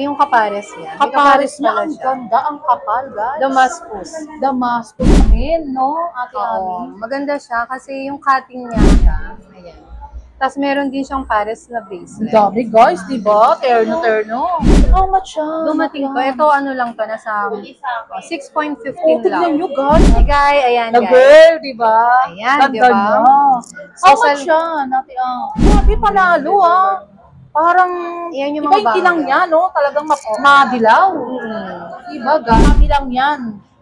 yung kapares niya. Kapares niya, pala ang siya. ganda, ang kapal, guys. Damascus. Damascus din, no, Ate Ami? Maganda siya kasi yung cutting niya siya. Ayan. Tapos meron din siyang pares na bracelet. Dami, guys, di ba? Terno. How much siya? Dumating to. Ito ano lang to, nasa 6.15 Oh, tignan lang. nyo, guys. Hey guys, ayan The guys. girl, di ba? Ayan, Ganda di ba? niya. How much siya, Ate Ami? Grabe, panalo, ah. Parang, Yan yung iba mga hindi lang bagay. yan, no? Talagang madilaw. Diba, grabe lang yan.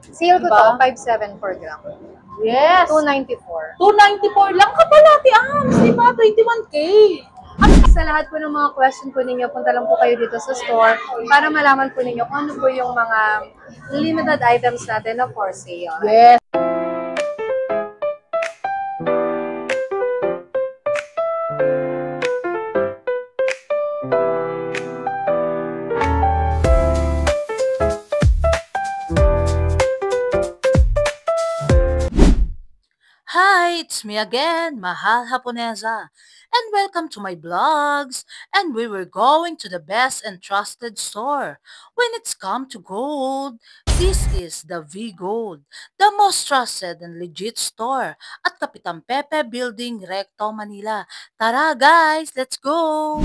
Sale ko Diba? to, 5.7 per gram. Yes. 294. 294 lang ka pala, Ate Ams, di ba? 21K. Sa lahat po ng mga question po ninyo, punta lang po kayo dito sa store para malaman po ninyo kung ano po yung mga limited items natin na for sale. Yes. Hi, it's me again, Mahal Japonesa, and welcome to my vlogs. And we were going to the best and trusted store. When it's come to gold, this is the V Gold, the most trusted and legit store at Kapitan Pepe Building, Recto, Manila. Tara guys, let's go!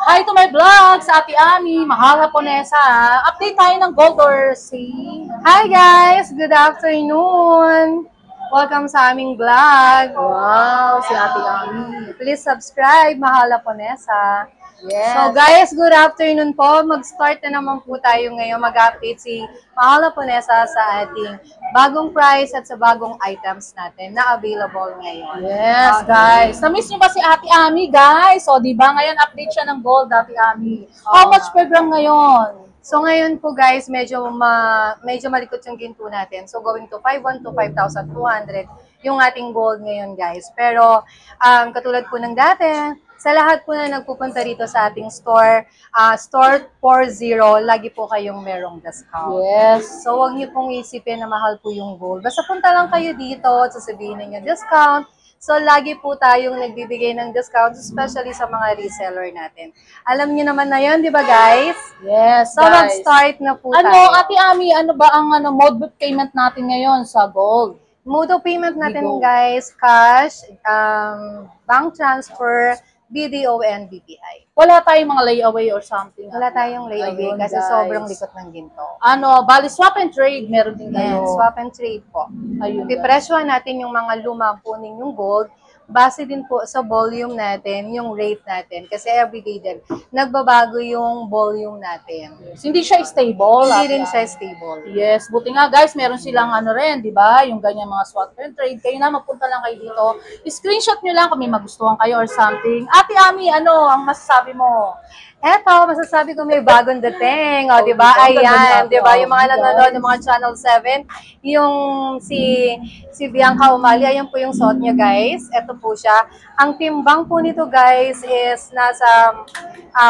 Hi to my vlogs, Ate Ami, Mahal Japonesa. Update tayo ng gold or see. Hi guys! Good afternoon! Welcome sa aming vlog. Wow, si Ate Ami. Please subscribe, Mahal Japonesa. Yes. So guys, good afternoon po. Mag-start na naman po tayo ngayon. Mag-update si Mahal Japonesa sa ating bagong price at sa bagong items natin na available ngayon. Yes, guys. Na-miss niyo ba si Ate Ami, guys? O, di ba? Ngayon, update siya ng gold, Ate Ami. How much per gram ngayon? So ngayon po guys, medyo malikot yung ginto natin. So going to 5,1 to 5,200 yung ating gold ngayon guys. Pero katulad po ng dati, sa lahat po na nagpupunta rito sa ating store, store 40, lagi po kayong merong discount. Yes. So huwag niyo pong isipin na mahal po yung gold. Basta punta lang kayo dito at sasabihin niyo discount. So, lagi po tayong nagbibigay ng discount, especially sa mga reseller natin. Alam niyo naman na yun, di ba guys? Yes, So, guys. mag-start na po Ano, tayo. Ate Ami, ano ba ang mode of payment natin ngayon sa gold? Mode of payment natin Bigo. guys, cash, bank transfer, BDO, and BPI. Wala tayong mga layaway or something. Wala tayong layaway Ayun, kasi guys. sobrang likot ng ginto. Bali swap and trade, meron din kayo. Yes, swap and trade po. Ayun, guys. Pipresyohan natin yung mga luma po ninyong gold. Base din po sa volume natin, yung rate natin. Kasi everyday din, nagbabago yung volume natin. Hindi siya stable. Hindi Ate rin Ami. siya stable. Yes, buti nga guys, meron silang ano rin, di ba? Yung ganyan mga swap and trade. Kayo na, magpunta lang kayo dito. Screenshot nyo lang kung may magustuhan kayo or something. Ate Ami, ano ang masasabi mo? Eto, masasabi ko may bagong dating. O, di ba? Ang ganda Ayan, natin. di ba? Yung mga Guys. nanonood ng mga Channel 7, yung si Bianca Umali, ayan po yung suot niya, guys. Ito po siya. Ang timbang po nito, guys, is nasa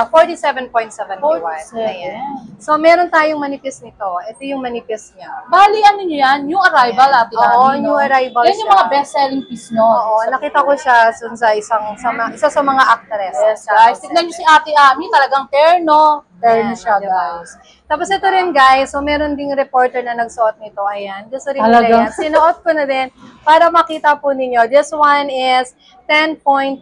47.71. 47. Ayan. So, meron tayong manipis nito. Ito yung manipis niya. Bali, ano nyo yan? New arrival, Ate Ami. Oo, no? new arrival Yan yung siya. mga best-selling piece nyo. Oo, nakita ko siya sa isa sa mga actress. Yes, sa guys. Channel Tignan 7. nyo si Ate Ami, talagang terno. Terno Ayan, siya, diba? guys. Tapos ito rin guys, so meron ding reporter na nagsuot nito. Ayan, gusto rin nila Talaga? yan. Sinuot ko na din para makita po ninyo. This one is 10.3.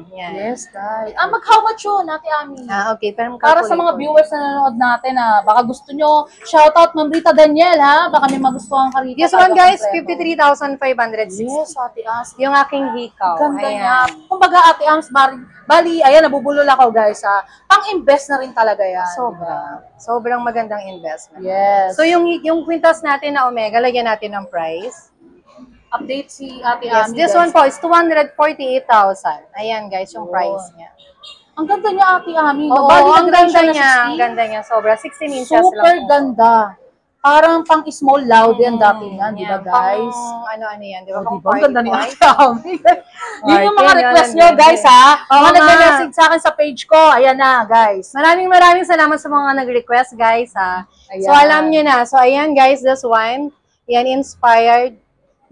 Yan. Yes, guys. Mag-how much yun, Ate Ami? Okay, pero Para sa mga viewers na nanonood natin, baka gusto nyo, shoutout Ma'am Rita Daniel, baka may magustuhan ka rito. This one guys, Talagang 53,560. yes, Ate Ams. Yung aking hikaw. Ganda Ayan. niya. Kumbaga, Ate Ams, bali, ayan, nabubulol ako, guys, pang-invest na rin talaga yan. Sobra. Sobrang magandang investment. Yes. So yung quintas natin na Omega, lagyan natin ng price. Update si Ate Yes, Ami, this guys. one po is 248,000. Ayan guys, yung price niya. Ang ganda niya, Ate Ami. Oo, Bali, ang nagre-range ganda siya na niya. 16. Ang ganda niya. Sobra. 16 inches Super lang po. ganda. Parang pang small loud yan datingan, di ba, Yan, guys? Pang ano yan, di ba? Oh, Pang diba? Ang ganda ni party Ate Ami. Yun yung mga Party, request yan, nyo, yan, guys, yan. Oo Mga nga. nagme-message sa akin sa page ko. Ayan na, guys. Maraming salamat sa mga nag-request, guys, ha. Ayan. So, alam nyo na. So, ayan, guys, this one. Yan, inspired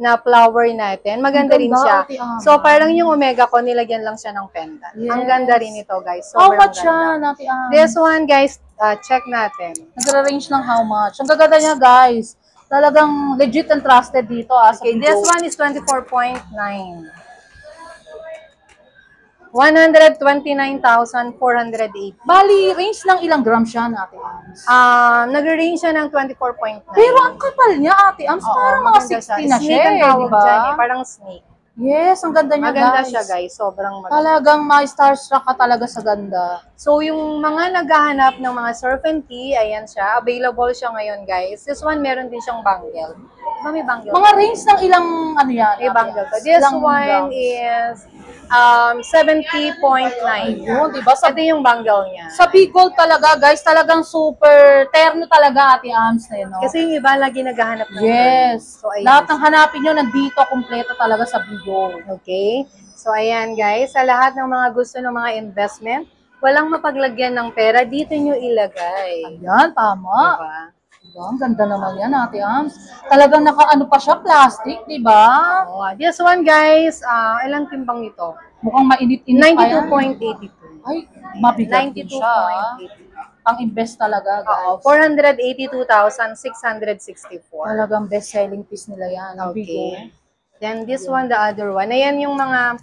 na flower natin. Maganda rin siya. Ate Ami. So, parang yung omega ko, nilagyan lang siya ng pendant. Ang Yes. ganda rin ito, guys. How Sobrang much ganda. yan, Ate Ami? This one, guys, check natin. Nagra-range ng how much. Ang gaganda niya, guys. Talagang legit and trusted dito. Sa Okay, Bigo. this one is 24.9. 129,408. Bali, range ng ilang grams siya, Ate Ams. Nag-range siya ng 24.9. Pero ang kapal niya, Ate Ams. Oo, Parang mga maganda 60 na Snake siya, ang eh, tawag di ba? dyan eh. Parang snake. Yes, ang ganda niya, Maganda guys. siya, guys. Sobrang maganda. Talagang ma-starstruck ka talaga sa ganda. So, yung mga naghahanap ng mga surf and tea, ayan siya. Available siya ngayon, guys. This one, meron din siyang bangle. Diba may bangle? Mga range ng ilang, ano yan? May Ate bangle Ams? to. This Ilang one grams? is 70.9. Yun, di ba? Sa, Ito yung bangle niya. sa Big Gold talaga, guys, talagang super terno talaga, Ate Ams, eh, no? Kasi yung iba lagi naghahanap ng Yes. So, ayan. Lahat ng hanapin nyo, nandito, kompleto talaga sa Big Gold. Okay? So, ayan guys, sa lahat ng mga gusto ng mga investment, walang mapaglagyan ng pera, dito nyo ilagay. Ayan, tama. Diba? Diba? Ang ganda naman yan, Ate Ams. Talagang naka-ano pa siya, plastic, di ba? Oh, this one guys, ilang timbang ito? Mukhang mainit-init pa yan. 92.82. Ay, mabigat din siya. 92.82. Pang-invest talaga, Oo, guys. 482,664. Talagang best-selling piece nila yan. ang Big Gold. Okay. Then this one, the other one. Ayan yung mga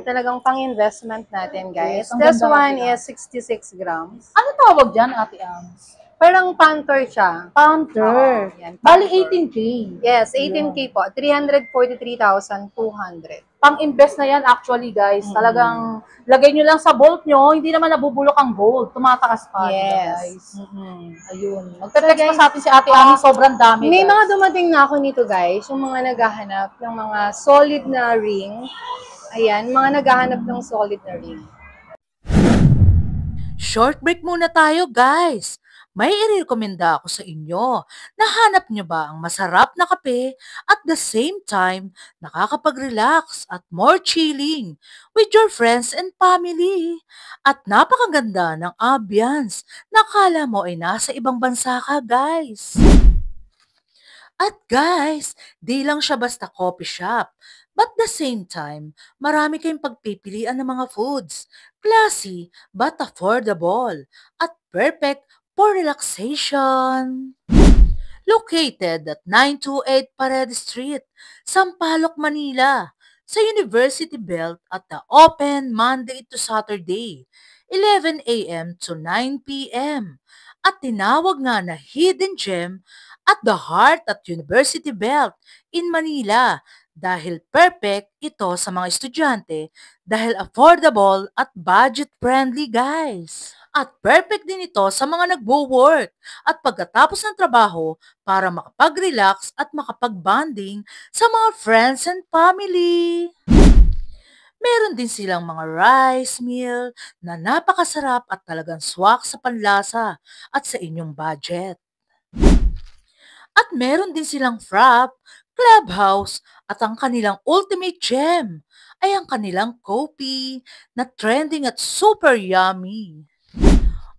talagang pang-investment natin, guys. Yes, ang This ganda, one Ate is 66 grams. Ano tawag dyan, Ate Ams? Parang panther siya. Panther. Oo, yan, Bali, panther. 18K. Yes, 18K po. 343,200. Pang-invest na yan actually, guys. Talagang lagay nyo lang sa vault nyo, hindi naman nabubulok ang gold. Tumatakas pa, diba, guys. Yes. Mm-mm. Ayun. Magte-text So, pa guys, sa atin si Ate Ami, sobrang dami. May guys. mga dumating na ako nito, guys. Yung mga naghahanap ng mga solid na ring. Ayan, mga naghahanap ng solid na ring. Short break muna tayo, guys. May irekomenda ako sa inyo. Nahanap nyo ba ang masarap na kape at the same time nakakapag-relax at more chilling with your friends and family? At napakaganda ng ambience na akala mo ay nasa ibang bansa ka, guys. At guys, di lang siya basta coffee shop. But the same time, marami kayong pagpipilian ng mga foods. Classy but affordable at perfect for relaxation. Located at 928 Paredes Street, Sampaloc, Manila, sa University Belt at the open Monday to Saturday, 11 a.m. to 9 p.m. At tinawag nga na Hidden Gem at the heart at University Belt in Manila dahil perfect ito sa mga estudyante dahil affordable at budget-friendly, guys. At perfect din ito sa mga nagwo-work at pagkatapos ng trabaho para makapag-relax at makapag-bonding sa mga friends and family. Meron din silang mga rice meal na napakasarap at talagang swak sa panlasa at sa inyong budget. At meron din silang frap, clubhouse at ang kanilang ultimate gem ay ang kanilang coffee na trending at super yummy.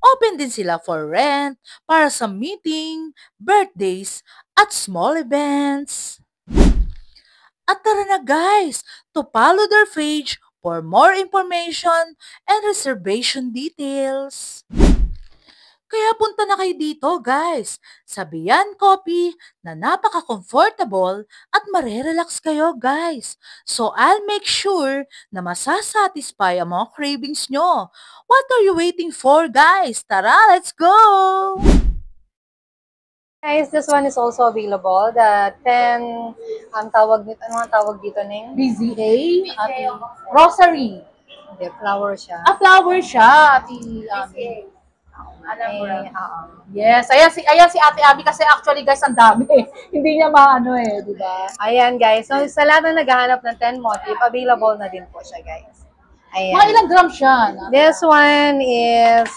Open din sila for rent para sa meeting, birthdays at small events. At tara na guys, to follow their page for more information and reservation details. Kaya punta na kayo dito guys, sa Beyond Coffee na napaka-comfortable at marerelax kayo guys. So I'll make sure na masasatisfy ang mga cravings nyo. What are you waiting for guys? Tara, let's go! Guys, this one is also available. The 10, tawag dito, ano ang tawag dito, Ning? BZA, Ate Rosary. Hindi, flower siya. Ah, flower siya, Ate Ami. Yes, ayan si Ate Ami kasi actually guys, ang dami eh. Hindi niya maano eh, di ba? Ayan guys, so sa lahat na naghahanap ng 10 motif, available na din po siya guys. Ayan. Mga ilang gram siya? This one is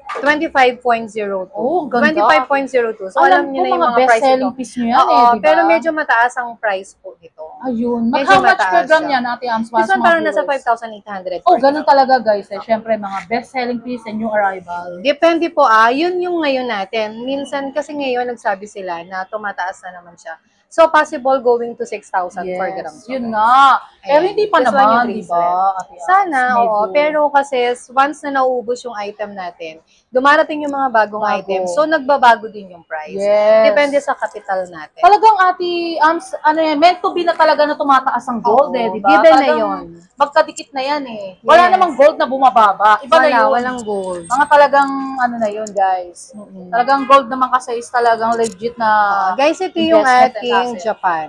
25.02. Oh, ganda. 25.02. So alam niyo na yung mga price best-selling ito. piece niyo yan Oo, eh, di ba? pero medyo mataas ang price po dito. Ayun. Medyo How much per mataas gram siya. yan, Ate Ams? This one parang nasa 5,800. Oh, ganun talaga guys. Eh. Siyempre, mga best-selling piece and new arrival. Depende po yun yung ngayon natin. Minsan kasi ngayon nagsabi sila na tumataas na naman siya. So, possible going to 6,000 Yes, per gram. yun nga. Pero Ayan. hindi pa This one naman, yung di bracelet. ba? Ate Ami? Sana, Medyo- oo. Pero kasi once na nauubos yung item natin, dumarating yung mga bagong Bago. items. So, nagbabago din yung price. Yes. Depende sa capital natin. Talagang Ate Ams, ano yan, meant to be na talaga na tumataas ang gold Oo, di ba? given na Talagang yun. Magkadikit na yan eh. Wala Yes. namang gold na bumababa. Iba na yun. Walang gold. Mga talagang, ano na yun, guys. Talagang gold naman kasi is talagang legit na Guys, ito yung investment and ating asset. Japan.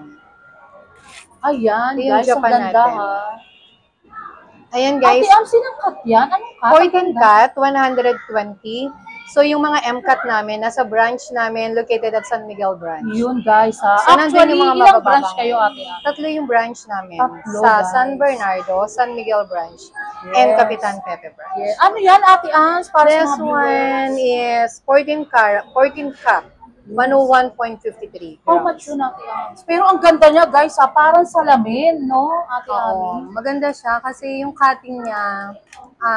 Ayan, Ito yung guys, ang Japan ganda natin. ha. Ayan Ate guys, Ams, sinang cut yan? Anong cut? 14 cut, 120. So yung mga M-cut namin, nasa branch namin located at San Miguel branch. Yun, guys ha. So, nandun Actually, yung mga ilang mabababang- branch kayo, Ate Ams? Tatlo yung branch namin. Tatlo, Sa guys. San Bernardo, San Miguel branch, and Yes. Capitan Pepe branch. Yeah. Ano yan, Ate Ams? Para sa This mga viewers? one is 14 cup, 101.53 How much yun, Ate Ams? Pero ang ganda niya, guys ha. Parang salamin, no, Ate Oo, Ami? maganda siya kasi yung cutting niya,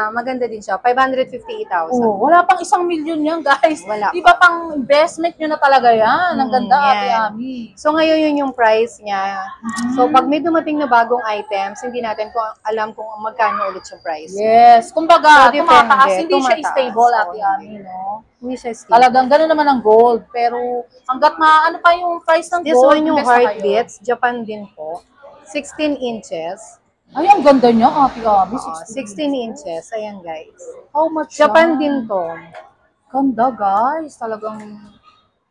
maganda din siya. 558,000. Oh, wala pang 1,000,000 yan, guys. Wala Di ba pang investment nyo na talaga yan? Ang ganda, Ate yan. Ami. So ngayon yun yung price niya. So pag may dumating na bagong items, hindi natin alam kung magkano ulit yung price. Yes. Kumbaga, So, tumataas. depende. Hindi siya Tumataas. stable, Ate Oo. Ami, no? Hindi siya steep. Talagang gano'n naman ang gold. Pero hanggat ano pa yung price ng This gold, one yung invest na kayo. heartbeats, Japan din po. 16 inches. Ay, ang ganda niya, Ate Ami. 16 inches. Ayan guys. How much Japan yan? din to. Ganda, guys. Talagang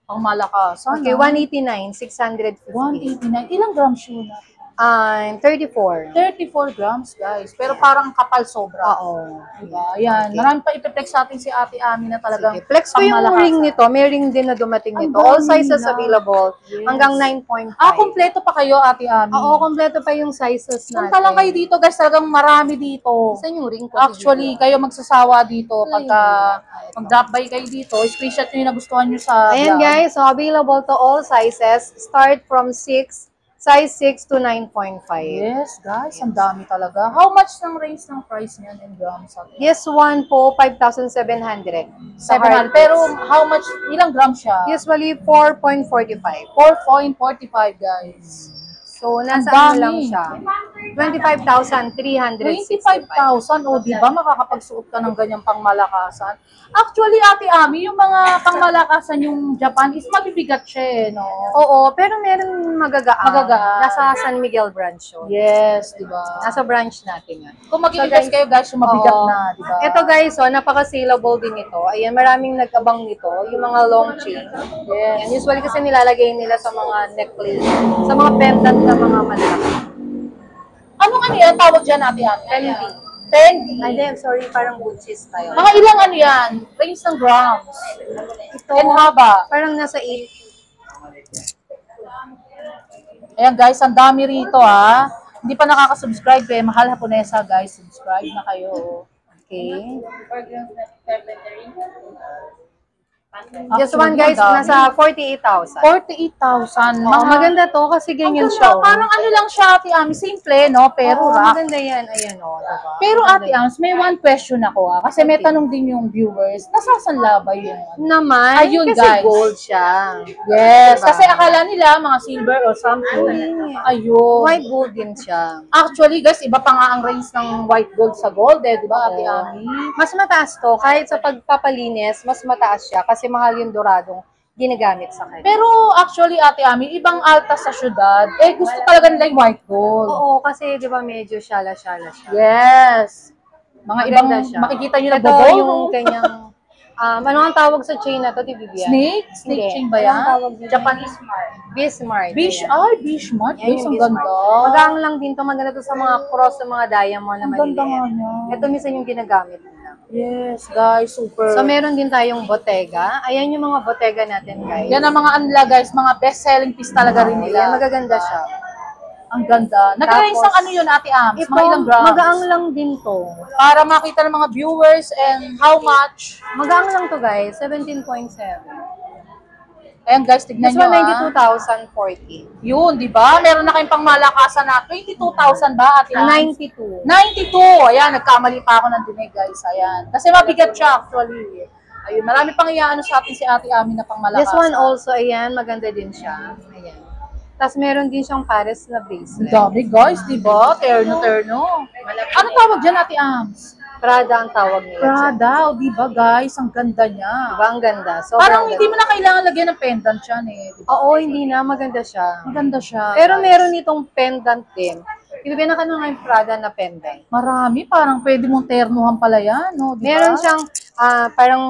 pang malakasan. Okay, 189, 650. 189. Ilang grams yun, Ate? 34. 34 grams, guys. Pero parang kapal sobra. Oo. Diba? Ayan. Okay. Marami pa ipiplex sa atin si Ate Ami na talagang Sige. Flex ko yung pangmalakasan. ring nito. May ring din na dumating Ang nito. All dami sizes na. available. Yes. Hanggang 9.5. Kompleto pa kayo, Ate Ami. Oo, kompleto pa yung sizes natin. Punta lang kayo dito, guys. Talagang marami dito. Saan yung ring ko? Actually, kayo magsasawa dito pagka mag-drop by kayo dito. Screenshot nyo yung nagustuhan nyo sa Ayan vlog. guys, so available to all sizes. Start from size 6 to 9.5. Yes, guys. Ang dami talaga. How much ng range ng price niyan in grams? Ate? This one po, 5,700. Sa 700. heartbeats. Pero how much, ilang grams siya? Usually 4.45. 4.45, guys. So, nasa Ang ano dami. lang siya? 25,365. 25,000, o di ba makakapagsuot ka ng ganyang pangmalakasan? Actually, Ate Ami, yung mga pangmalakasan yung Japan is mabibigat siya, no? Oo, pero meron magagaan. Magagaan. Nasa San Miguel branch yun. Yes, di ba? Nasa branch natin yan. Kung mag-invest kayo, guys, yung mabigat Oo. na, di ba? Ito guys, napaka-saleable din ito. Ayan, maraming nag-abang nito. Yung mga long chain. Yes. Ayan, usually kasi nilalagay nila sa mga necklace, sa mga pendant na mga malaki. Anong ano yan? Tawag dyan, Ate Ami? Fendi. Fendi. Ay, then, sorry, parang Gucci style. Mga ilang ano yan? Range ng grams. Ito, And haba. parang nasa 8. Ayan guys, ang dami rito ha. Hindi pa nakaka-subscribe eh. Mahal Haponesa guys. Subscribe na kayo. Okay. Actually, Just one guys, ang dami. nasa 48,000. 48,000. Oo, maganda to kasi ganyan Ang siya. ganda. Parang ano lang siya, Ate Ami. Simple, no? Pero Oo, rock. maganda yan. Ayan o, diba? Pero Ate Ami, may one question ako Kasi may tanong din yung viewers. Nasasanla ba yun? Naman, Ayun, kasi guys. gold siya. Yes. Diba? Kasi akala nila mga silver or something. Ayun. White gold din siya. Actually, guys, iba pa nga ang range ng white gold sa gold eh. Di ba, Ate Oo. Ami? Mas mataas to. Kahit sa pagpapalinis, mas mataas siya kasi mahal yung doradong ginagamit sa kanya. Pero actually, Ate Ami, ibang alta sa syudad, gusto talaga nila yung white gold. Oo, kasi di ba medyo shala-shala siya. Yes. Mga Maganda ibang, siya. makikita nyo Ito nagbo-gold. yung kanyang, ano ang tawag sa chain na to, Vivian? Snake? Snake Hindi. chain ba Anong yan? tawag dito? Japanese mark. Bismarck. Bish, Ayan. Bismarck. Yan Guys, yung ang Bismarck. ganda. Magaang lang din to. Maganda to sa mga cross, sa mga diamond na Ang ganda nga maliliit. niya. Ito minsan yung ginagamit nila. Yes, guys, super. So, meron din tayong bottega. Ayan yung mga bottega natin, guys. Yan ang mga anla, guys, mga best-selling piece talaga rin nila. Ayan, magaganda siya. Ang ganda. Nag-range Tapos, ng ano yun, Ate Ams? Ito, Mga ilang grams? magaang lang din to. Para makita ng mga viewers and how much. Magaang lang to, guys. 17.7. Ayan guys, tignan This nyo one, ah. 92,040. Yun, di ba? Meron na kayong pangmalakasan na 22,000 ba, Ate Ams? 92. 92! Ayan, nagkamali pa ako ng dinig, guys. Ayan. Kasi mabigat siya, actually. Ayun, marami pang iaano sa atin si Ate Ami na pangmalakasan. This one also, ayan, maganda din siya. Ayan. Tapos meron din siyang pares na Ang bracelet. dami guys, di ba? Terno. Ano tawag dyan, Ate Ams? Prada ang tawag nila dyan. Prada, o di ba guys? Ang ganda niya. Diba? Ang ganda. Parang Sobrang hindi mo ganda. na kailangan lagyan ng pendant yan eh. Di ba? Oo, hindi na. Maganda siya. Maganda siya. Pero guys. meron itong pendant din. Ibibigyan ka nung yung Prada na pendant. Marami, parang pwede mong ternuhan pala yan, no? Di ba? Meron siyang parang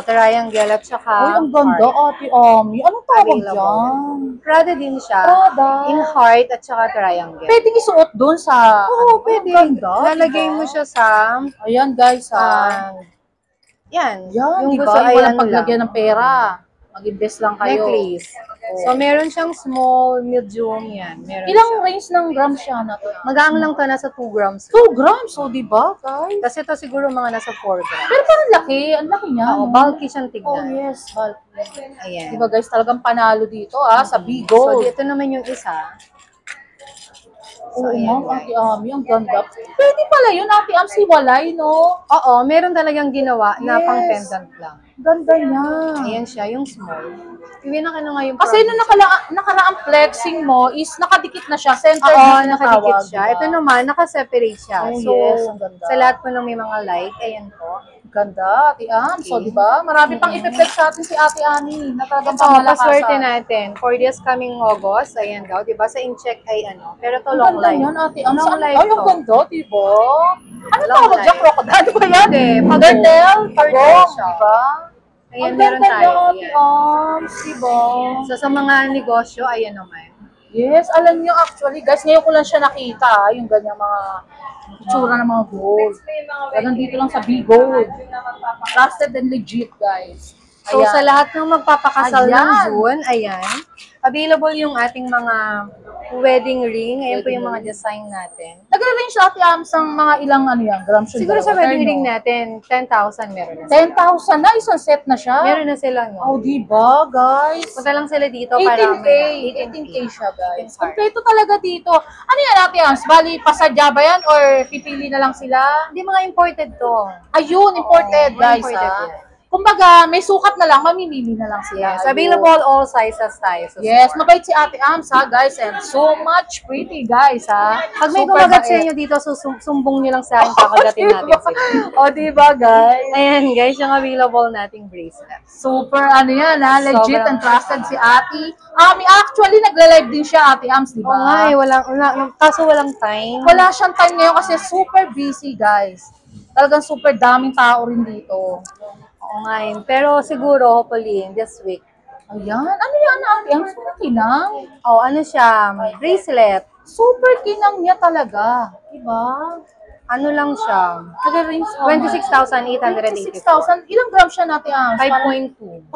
triangle at saka Uy, ang ganda, heart. Ate Ami. Anong tawag Available. dyan? Prada din siya. Prada. In heart at saka triangle. Pwede isuot doon sa... Oo, pwede. Ang ganda, Lalagay diba? mo siya sa Ayan guys, yan. yan, Yung di gusto ba? ay Walang ano paglagyan lang. ng pera. Mag-invest lang kayo. Necklace. Oo. So, meron siyang small, medium, yan. Meron Ilang siya. range ng grams siya na to? Magaang lang to, nasa 2 grams. 2 grams, so di ba, guys? Kasi ito siguro mga nasa 4 grams. Pero parang laki, ang laki niya. Oo, no? bulky siyang Oh, tignan. yes, bulky. Ayan. Di ba guys, talagang panalo dito sa So, Bigo. dito naman yung isa. Oo, So, ayan, ma'am, Ate Ami, ang ganda. Pwede pala yun, Ate Am, siwalay, no? Oo, meron talagang ginawa na Yes. pang pendant lang. Ganda niya. Ayan siya, yung small. Iwi na ka na nga yung Kasi nung nakaraang flexing mo is nakadikit na siya, center Oo, na nakadikit tinatawag, siya. diba? Ito naman, nakaseparate siya. Oh, So, yes, ang ganda. sa lahat po ng may mga like, ayan po. Ganda, Ate Am. So, di ba? Marami pang ipiplex sa atin si Ate Ani na talagang Ito, pamalakasan. paswerte natin. For this coming August, ayan daw, di ba? Sa in-check ay ano. Pero to Ang long ganda life. yan, Ate Am. Long Saan? life Ay, ang to. ganda, di ba? Ano Long tawag dyan? life. Crocodile ba yan? Hindi, pagong. Turtle? Turtle Pagong, siya. di ba? Ayan, Ang meron ganda tayo. niya, Ate Ayan. Am. Di ba? So, sa mga negosyo, ayan naman. Yes, alam niyo actually, guys, ngayon ko lang siya nakita, yung ganyang mga itsura ng mga gold. Ganun dito lang sa Bigold. Trusted and legit, guys. So, Ayan. sa lahat ng magpapakasal ng Ayan. June, ayan, available yung ating mga wedding ring. Ayan po yung mga design natin. Nag-range sa Ate Am sang mga ilang ano yan, grams yung Siguro sa dalawa, wedding no? ring natin, 10,000 meron na. 10,000 na, isang set na siya. Meron na sila, Oh, no? di ba, guys? Punta lang sila dito para 18K, may 18K siya, guys. 18K. Kompleto talaga dito. Ano yan, Ate Ams? Bali, pasadya ba yan or pipili na lang sila? Hindi mga imported to. Ayun, imported, Oo, guys, imported ha? yan. Kumbaga, may sukat na lang, mamimili na lang sila. Yes, Ayun. available all sizes tayo. So, Yes, mabait si Ate Ams, ha, guys, and so much pretty, guys, ha? pag may Super kumagat sa bait. inyo dito, sumbong nyo lang sa akin, kakagatin natin sila. O, diba, guys? Ayan guys, yung available nating bracelet. Super, ano yan, ha? Legit Sobrang- and trusted si Ate. Actually, nagla-live din siya, Ate Ams, di Oo ba? nga kaso walang time. Wala siyang time ngayon kasi super busy, guys. Talagang super daming tao rin dito. Oo nga yun. Pero siguro, hopefully, this week. Ayan, ano yan, Ate Ams? Super kinang. Oh, ano siya? Bracelet. Super kinang niya talaga. Diba? Ano lang siya? Nag-range 26,884. 26,000. Ilang grams siya, Ate Ams? 5.2. 5.2,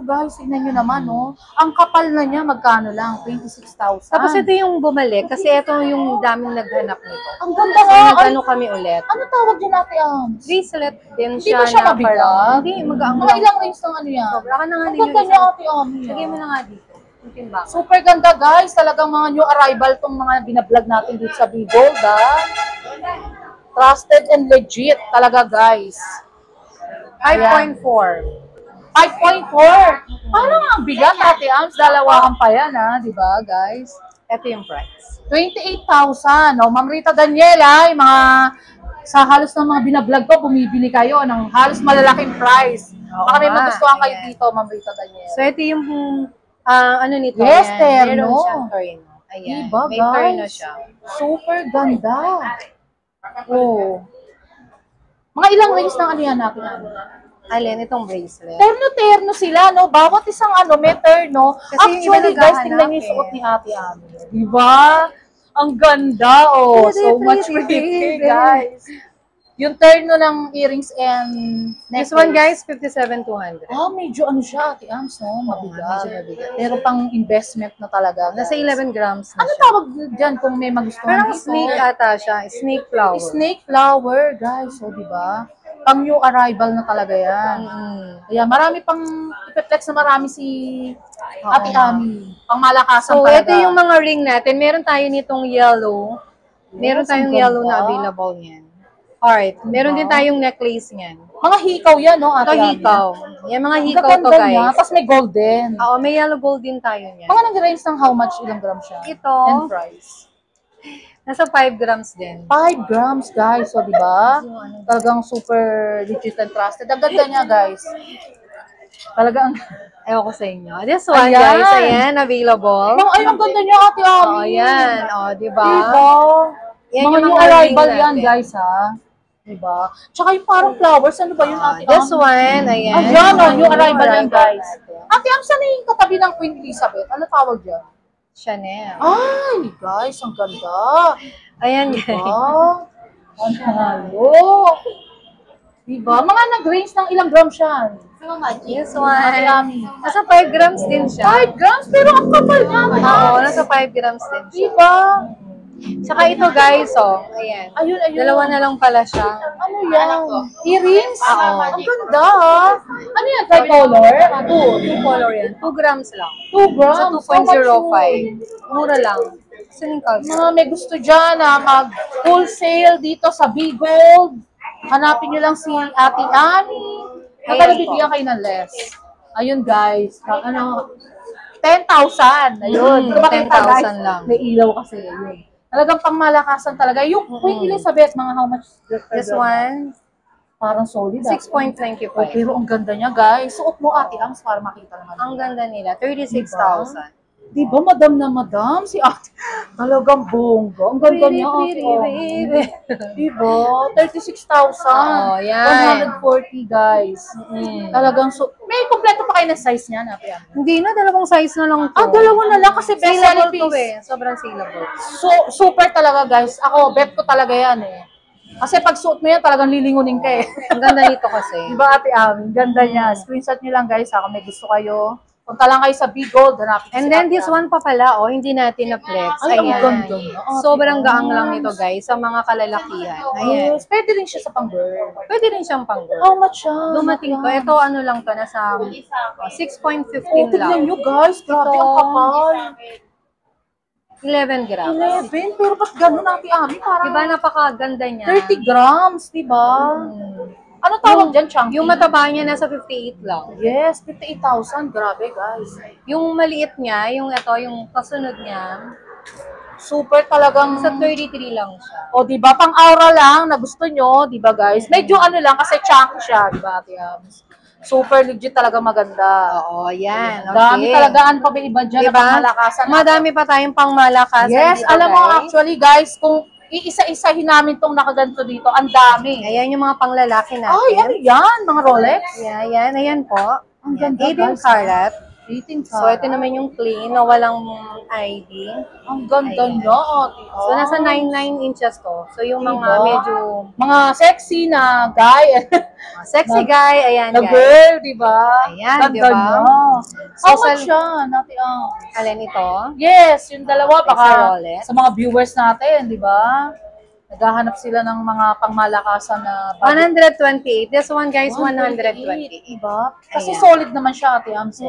guys. Tignan nyo naman, no? Ang kapal na niya, magkano lang? 26,000. Tapos ito yung bumalik kasi ito yung daming naghanap nito. Ang ganda So, nga. Ay, nag-ano kami ulit. ano tawag dyan, Ate Ams? Bracelet din Hindi siya ba siya na mabigat? parang, hindi, magaang Mga ilang range ng ano yan? Sobra ka na nga Ang din ganda yung niya, isa. Ate Ams. Lagay mo na nga dito. Yung timbang. Super ganda, guys. Talagang mga new arrival tong mga binablog natin dito sa Bigold, ha? Trusted and legit talaga, guys. 5.4. 5.4. Parang ang bigat, Ate Ams. Dalawakan pa yan, ha? Di ba, guys? Ito yung price. 28,000. O, Ma'am Rita Daniela, yung mga sa halos ng mga binablog ko, bumibili kayo ng halos malalaking price. Oo Baka may nga, magustuhan kayo ayan. dito, Ma'am Rita Daniela. So, ito yung ano nito. Yes, ayan. terno. Meron siyang terno. Ayan. Diba, May guys? terno siya. Super ganda. Oh. Mga ilang rings ng ano yan natin? Alin, itong bracelet. Terno-terno sila, no? Bawat isang ano, may terno. Kasi yung iba Actually, guys, naghahanap tingnan niyo yung eh. suot ni Ate Ami. Diba? Ang ganda, oh. Pretty, So much pretty, pretty, pretty. guys. Yung terno ng earrings and necklace. This one, guys, 57,200. Medyo ano siya, Ate Ams, no? Mabigat. medyo mabigat. Pero pang investment na talaga. Nasa guys. 11 grams na Ano siya. tawag dyan kung may magustuhan Parang dito? snake ata siya. Snake flower. Snake flower, guys. So, di ba? Pang new arrival na talaga yan. Kaya marami pang ipeplex na marami si Ate Ami. Pang malakasan So, talaga. ito yung mga ring natin. Meron tayo nitong yellow. Meron Yes, tayong ang yellow na ganda. available niyan. Heart. Meron din tayong necklace niyan. Mga hikaw yan, no, Ito Ate Ami? hikaw. Yan mga Ang hikaw to gaganda niya. guys. Tapos may golden. Oo, may yellow gold din tayo niyan. Mga nag-range ng how much, ilang grams siya? Ito, And price. nasa 5 grams din. 5 grams, guys. So, di ba? Talagang super legit and trusted. Ang ganda niya, guys. Talagang, Ewan ko sa inyo. This one, Ayan. guys, ayan, available. ay, ang ganda niya, Ate Ami. Oo, yan. O, di ba? Diba? Yan Mga yung new mga arrival ring yan, natin. guys, ha? Diba? Tsaka yung parang flowers, ano ba yun, Ate Ami? This one, ayan. Ayan, oh, new Yung arrival yan, guys. natin. Ate Ami, saan yung katabi ng Queen Elizabeth? Ano tawag dyan? Chanel. Ay, guys, ang ganda. Ayan, Diba? guys. Ang halo. Diba? Mga nag-range ng ilang grams yan? This Ate one. Ami. Nasa 5 grams din siya. 5 grams? Pero ang kapal niya. Oo, nasa 5 grams din siya. Diba? Tsaka ito, guys, oh. Ayan. Ayun, ayun. Dalawa na lang pala siya. Ano yan? Earrings? Oo. Ang ganda, ha? Ano yan? Tricolor? Two color yan. 2 grams lang. 2 grams? Sa 2.05. Mura lang. Saan yung calcio? Mga may gusto dyan na mag-wholesale dito sa Bigold. Hanapin nyo lang si Ate Ami. Magkano Ayan po. bibigyan kayo ng less? Ayun, guys. Ano, 10,000. Ayun. Kung makita, 10,000 guys, lang. may ilaw kasi. Ayun. Talagang pangmalakasan talaga. Yung Queen Elizabeth, mga how much? This one, Parang solid. 6.25. Oh, pero ang ganda niya, guys. Suot mo, Ate Ams, para makita naman. Ang ganda nila, 36,000. Di ba, madam na madam? Si Ate, talagang bongga. Ang ganda niya, Ate Ams. Di ba? 36,000. Oo, yan. 140, guys. Talagang, may kompleto pa kayo na size niya, Ate Ams. Hindi na, dalawang size na lang to. Dalawa na lang kasi best Saleable selling to piece. Sobrang saleable. So, super talaga, guys. Ako, bet ko talaga yan eh. Kasi pag suot mo yan, talagang lilingunin ka eh. Ang ganda nito kasi. Diba, Ate Ami? Ganda niya. Screenshot nyo lang, guys. Kung may gusto kayo. Punta lang kayo sa Bigold. Hanapin And si then Ate this Ami. one pa pala, oh, hindi natin na-flex. Ay, ang Ayan. ganda. Sobrang gaang lang nito, guys, sa mga kalalakihan. Ayan. Yes. Pwede rin siya sa pang-girl. Pwede rin siyang pang-girl. How much siya? Dumating to. Ito, ano lang to, nasa 6.15 Oh, tignan lang. nyo, guys. Grabe, Ito. ang kapal. 11 grams. 11? Pero ba't gano'n, Ate Ami? Parang Diba, napakaganda niya. 30 grams, diba? Ano tawag dyan, chunky? Yung mataba niya, nasa 58 lang. Yes, 58,000. Grabe, guys. Yung maliit niya, yung ito, yung kasunod niya, Super talagang... sa 33 lang siya. O, di ba? Pang-aura lang na gusto nyo, di ba, guys? Medyo ano lang, kasi chunky siya, di ba, Ate Ams? Super legit talaga maganda. Oo, yan. Okay. Dami talagaan pa ba iba dyan na Diba? pangmalakasan. Madami pa tayong pangmalakasan Yes, dito, alam mo, guys. actually, guys, kung iisa-isahin namin tong nakaganto dito, ang dami. Ayan yung mga panglalaki natin. Ay, ano yan? Mga Rolex? Ayan, ayan po. Ang ganda, 18 guys. karat. 18 So, ito naman yung plain na walang ID. Ang ganda Ayan. niya, Ate. So, nasa 9 inches to. So, yung mga Diba? medyo Mga sexy na guy. sexy guy, ayan na guys. girl, di ba? Ayan, Ganda diba? niya. So, How much siya, Ate Ams? Alin ito? Yes, yung dalawa Sa baka Rolex. sa mga viewers natin, di ba? Naghahanap sila ng mga pangmalakasan na 128. This one, guys, 128. Diba? Kasi Ayan. solid naman siya, Ate Ams.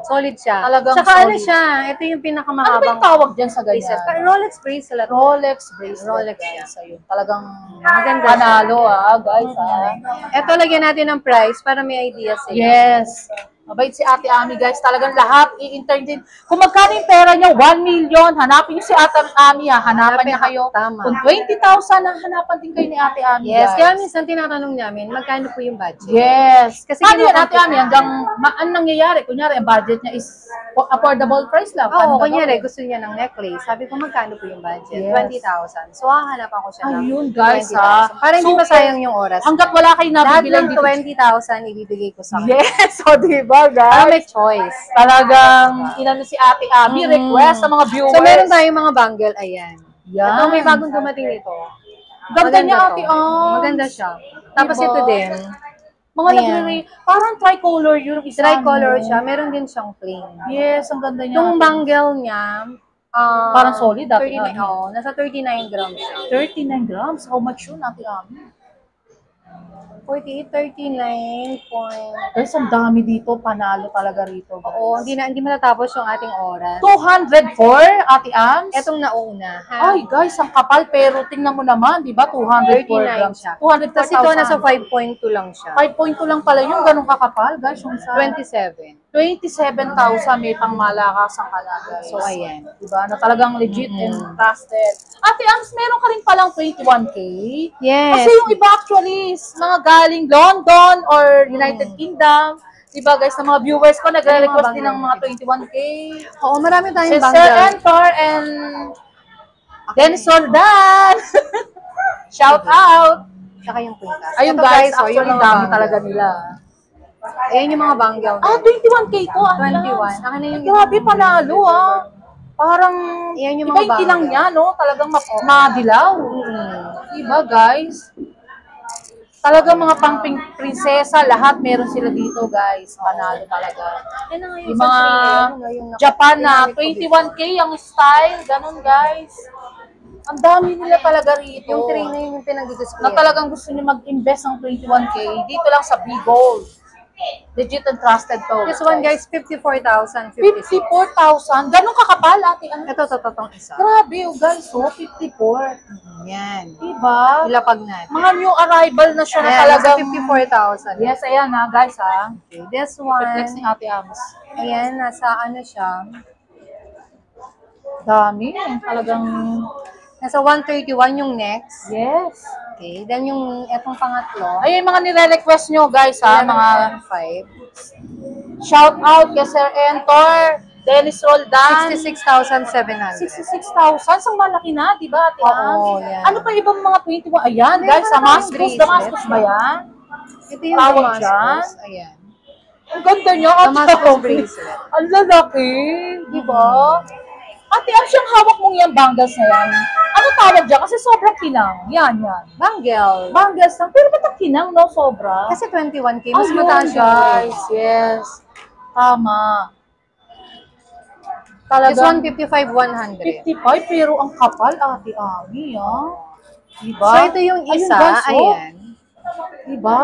Solid siya. Talagang Tsaka ano solid. siya, ito yung Ano ba pinakamahabang yung tawag dyan sa bracelet. ganyan? Rolex bracelet. Rolex bracelet. Rolex guys. Ayun. Talagang Maganda. panalo guys. Ito, lagyan natin ng price para may idea sila. Yes. Mabait si Ate Ami, guys. Talagang lahat i-entertain. Kung magkano yung pera niyo, 1 million, hanapin niyo si Ate Ami, hanapan niya kayo. Tama. Kung 20,000, hanapan din kayo ni Ate Ami, Yes, guys. kaya minsan tinatanong namin, magkano po yung budget? Yes. Kasi Kasi paano yan, Ate kinukumpit Ami? namin. Hanggang, ang nangyayari, kunyari, ang budget niya is affordable price lang. Oo, Paano kunyari, gagawin? gusto niya ng necklace. Sabi ko, magkano po yung budget? Yes. 20,000. So, hahanapan ko siya ng Ayun, guys, 20,000. Para hindi Super. masayang yung oras. Hanggat wala kayo Lahat nabibilang ng dito. 20,000 ibibigay ko sa kanya. Yes, so diba, Para guys? may choice. Talagang inano si Ate Ami, request sa mga viewers. So, meron tayong mga bangle. Ayan. Yan. Ito, may bagong dumating nito. Ganda niya, to. Ate Ami. Maganda siya. Tapos Diba? ito din. Mga Ayan. nagre parang tricolor yung isa. Tricolor no? siya. Meron din siyang plain. Yes, ang ganda niya. Yung bangle niya, Parang solid, Ate 39, Ami. nasa 39 grams siya. 39 grams. How much yun, Ate Ami? 48, 39 point. Guys, ang dami dito. Panalo talaga rito, guys. Oo, hindi matatapos yung ating oras. 204, Ate Ams? Etong nauna, ha? Ay, guys, ang kapal. Pero tingnan mo naman, di ba? 204 39 grams. siya. 204,000. Tapos ito nasa 5.2 lang siya. 5.2 lang pala yung ganun kakapal, guys. Yung sa 27. 27,000 may pangmalakasan ka na, guys. So, ayan. Diba? Na talagang legit and trusted. Ate Ams, meron ka rin palang 21K. Yes. Kasi yung iba actually is mga galing London or United Kingdom. Diba guys, na mga viewers ko nagre-request din ng mga 21K. Oo, marami tayong Si Sir banggal. Entor and Dennis Roldan. Shout out! Saka yung quintas. Ayun Ito, guys, oh, actually mga dami banggal. talaga nila. Ayan yung mga banggal. 21K to, Ate 21. Ams. Akin na yung Grabe, panalo Parang, Yan yung iba mga yung tinang banggal. niya, no? Talagang madilaw. Diba, guys? Talagang mga prinsesa, lahat meron sila dito, guys. Panalo talaga. Yan na nga Yung mga Japan na 21K ang style, ganun, guys. Ang dami nila talaga rito. Yung tray na yun yung pinag-display. Na talagang gusto niyo mag-invest ng 21K, dito lang sa B-Gold. Legit and trusted to. This one, guys, 54,000. 54,000? Ganun kakapal, Ate Ams? Ito, totong isa. Grabe, guys, 54. Yan. Diba? Ilapag natin. Mga new arrival na siya na Ayan, talagang... nasa 54,000. Yes, ayan ha, guys ha. Okay, this one, Reflex ni Ate Ams. ayan, nasa ano siya, Dami. Talagang... nasa 131 yung next. Yes. Okay, then yung etong pangatlo, Ayun yung mga nire-request nyo, guys ha. Mga 5, shout out kay Sir Entor, Dennis Roldan. 66,700. 66,000. Sang malaki na, di ba, Ate Oo, Ams? yan. Ano pa ibang mga 21? Ayan, Meron guys, pa tayong Damascus. Damascus bracelet. ba yan? Ito yung Tawag Damascus. Ayan. Ang ganda niya, Ate Damascus Ams. bracelet. Ang lalaki, di ba? Ate Ams, yung hawak mong yung bangles na yan. Ano tawag dyan? Kasi sobrang kinang. Yan. Bangle. Bangles lang. Pero ba't ang kinang, no? Sobra. Kasi 21K, mas Ayun, mataas yung guys. rate. Yes. Tama. This Talaga. one, 55,100. 55, pero ang kapal, Ate Ami, Diba? So, ito yung isa, Ayun, guys, ayan. Diba?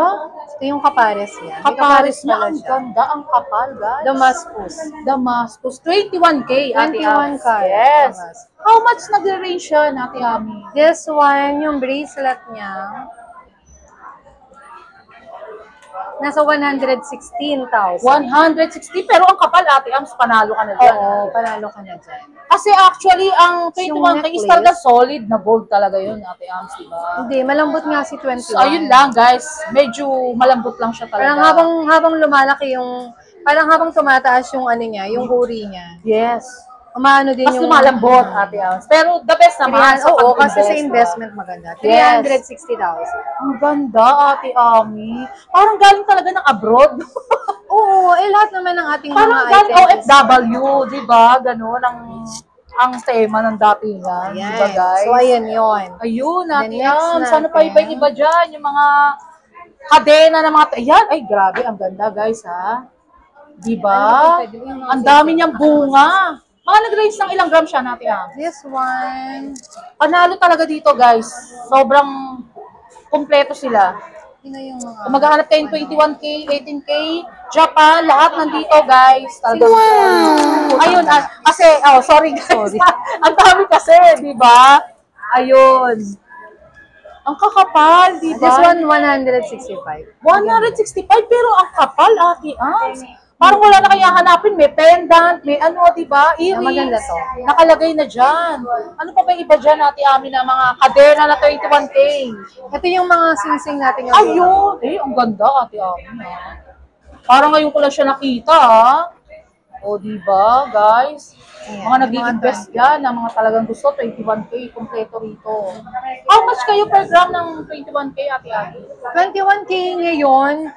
Ito yung kapares yan. May Kapares niya, pala ang siya. ganda, ang kapal, guys. Damascus. Damascus. 21K, Ate 21 Ami. ka. Yes. Damascus. How much nag-range siya, Ate Ami? This one, yung bracelet niya, nasa 116,000. 160, pero ang kapal, Ate Ams, panalo ka na dyan. Oo, panalo ka na dyan. Kasi actually, ang 21K is necklace. talaga solid na gold talaga yun, Ate Ams, diba? Hindi, malambot nga si 21. So, ayun lang, guys. Medyo malambot lang siya talaga. Parang habang lumalaki yung, parang habang tumataas yung ano niya, yung huri niya. Yes. Umaano din Mas yung... lumalambot, Ate Ams. Pero the best naman sa Oo, kasi sa pag-invest, investment maganda. Yes. 360,000. Ang ganda, Ate Ami. Parang galing talaga ng abroad. Oo, lahat naman ng ating Parang mga galing items. OFW, di ba? Ganun ang tema ng datingan, di Ayan. ba, guys? So, ayan yun. Ayun, The Ate next Ams. Sana pa natin. iba-iba dyan, yung mga kadena ng mga... Ayan, ay grabe, ang ganda, guys, ha? Di ba? Pwede mo yung mga Ang dami niyang bunga. Mga nag-range ng ilang gram siya, Ate Ams? This one, Panalo talaga dito, guys. Sobrang kumpleto sila. yun na yung mga... Kung maghahanap kayo ng 21K, 18K, Japan, lahat nandito, guys. Talagang ayun, kasi, sorry guys. Ang dami kasi, di ba? Ayun. Ang kakapal, di ba? This one, 165. 165, pero ang kapal, Ate Ams. Parang wala na kaya hanapin. May pendant, may ano, di ba? Earrings. maganda to. Nakalagay na dyan. Ano pa ba iba dyan, Ate Ami, na mga kadena na 21K? Ito yung mga singsing natin. Ayun! Ang ganda, Ate Ami. Parang ngayon ko lang siya nakita, O, di ba, guys? Ayan, Mga nag-i-invest yan ng mga talagang gusto, 21K, kompleto rito. How much kayo per gram ng 21K, Ate Ami? 21K ngayon,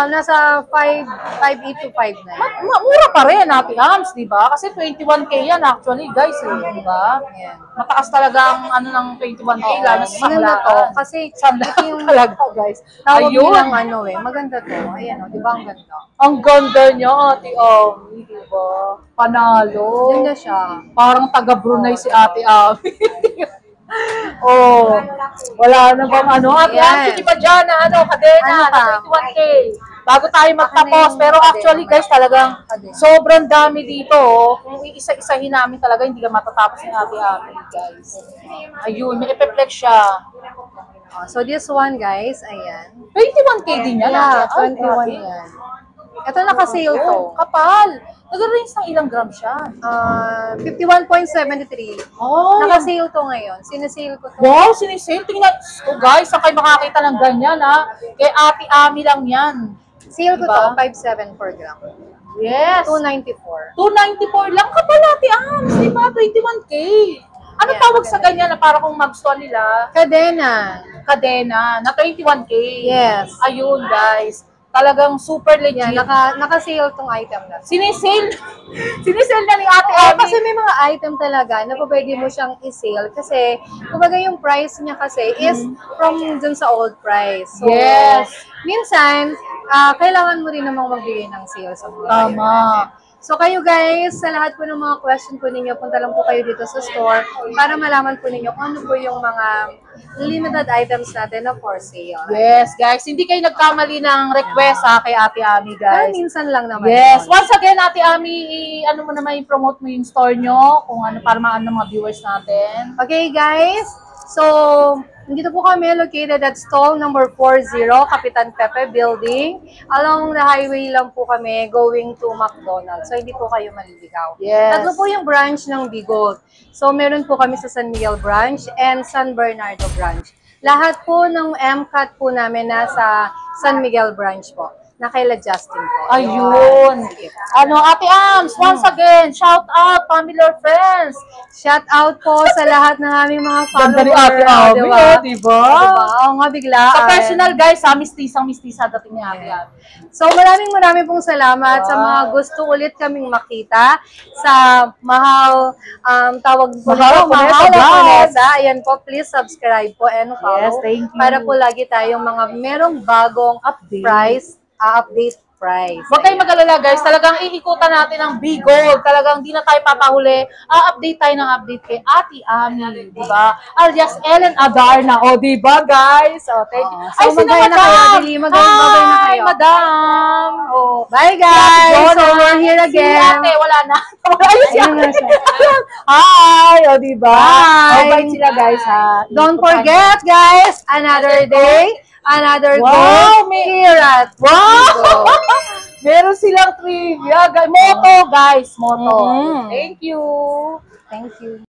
nasa 5.8 to 5.9. Mura pa rin, Ate Ams, di ba? Kasi 21K yan actually, guys, di ba? Ayan. Mataas talaga ang ano ng 21K, lalo sa Maganda to. sanglaan. Kasi Sandaan ito yung talaga, guys. tawag Ayun. nilang ano maganda to. Ayan o, di ba ang ganda? Ang ganda niya, Ate Ami, di ba? Panalo. Ganda siya. Parang taga Brunei si Ate Ami. Oh, wala na bang ano? At Ayan. hindi pa dyan na kadena, Ano pa? na 21K. Bago tayo magtapos. Pero actually guys, talagang sobrang dami dito. Oh. Kung isa-isahin namin talaga, hindi ka matatapos ng ate-ate guys. Ayun, may epiplex siya. So this one guys, ayan. 21K din yan. Yeah, Ay, 21 grabe. yan. Ito naka-sale to. Oh, kapal. Nag-range ng ilang gram siya. 51.73. Oh, Naka-sale to ngayon. Sinesale ko to. wow, sinisale. Tingnan. Oh, guys, saan kayo makakita ng ganyan, ha? Kay Ate Ami lang yan. Sale ko Diba? to, 5.7 per gram. Yes. 294. 294 lang ka pala, Ate Ams. Diba? 21K. Ano Yeah, tawag sa ganyan na para kung magustuhan nila? Kadena. Kadena na 21K. Yes. Ayun, guys. Talagang super legit. Yan, naka-sale tong item na. Sinisale. Sinisale na ni Ate Oo, Ami. kasi may mga item talaga na pwede mo siyang i-sale kasi kumbaga yung price niya kasi is from dun sa old price. So, Yes. minsan, kailangan mo rin namang magbigay ng sale sa mga Tama. item natin. So kayo guys, sa lahat po ng mga question po ninyo, punta lang po kayo dito sa store para malaman po ninyo kung ano po yung mga limited items natin na for sale. Yes, guys. Hindi kayo nagkamali ng request kay Ate Ami, Pero guys. minsan lang naman. Yes. yun. Once again, Ate Ami, ano mo naman i-promote mo yung store nyo, kung ano, para maano ng mga viewers natin. Okay guys, so dito po kami located at stall number 40, Kapitan Pepe Building. Along the highway lang po kami going to McDonald's. So hindi po kayo maliligaw. Yes. Tatlo po yung branch ng Bigold. So meron po kami sa San Miguel branch and San Bernardo branch. Lahat po ng MCAT po namin nasa San Miguel branch po. Na kaila Justin po. Ayun. Sige. Ano, Ate Ams, once again, shout out, family or friends. Shout out po sa lahat ng aming mga followers. Ganda ni Ate Ami, diba? diba? Diba? Oo nga, biglaan. Sa personal, guys, mistisang-mistisa dating ni Ate Ami. So maraming pong salamat sa mga gusto ulit kaming makita sa mahal, tawag po Mahal nito, Haponesa Mahal Vlogs. Haponesa. Ayan po, please subscribe po and follow. Yes, thank you. Para po lagi tayong mga merong bagong Update. update price. Huwag kayong mag-alala, guys. Talagang iikutan natin ang Bigold. Talagang di na tayo papahuli. update tayo ng update kay Ate Ami, di ba? Alias Ellen Adarna. O, di ba, guys? O, thank you. So, mag-hi na kayo, Dili. Mag-hi na Hi, kayo. madam. O, Bye guys! John, So we're here Si again. ate, wala na. Ayun si Ayun na ate. siya. Hi! O, di ba? Hi. Bye sila, guys, ha? Don't forget guys, another day, another Wow, goal may- here at Wow! Meron silang trivia. Moto, guys. Moto. Mhm. Thank you. Thank you.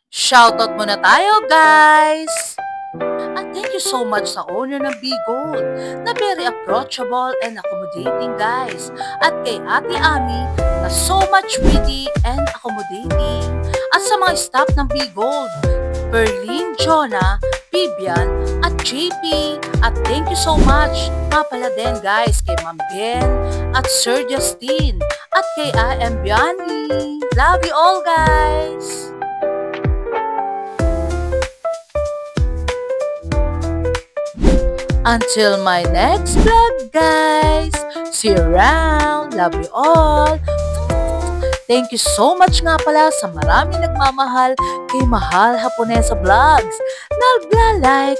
Shoutout muna tayo, guys! At thank you so much sa owner ng Bigold na very approachable and accommodating, guys. At kay Ate Ami na so much witty and accommodating. At sa mga staff ng Bigold, Berlin, Jonah, Bibian, at JP. At thank you so much nga pala din, guys, kay Ma'am Ben at Sir Justin at kay AM Biani. Love you all, guys! Until my next vlog, guys. See you around. Love you all. Thank you so much nga pala sa maraming nagmamahal kay Mahal Haponesa Vlogs. Nagla-like,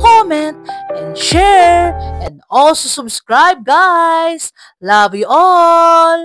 comment, and share. And also subscribe, guys. Love you all.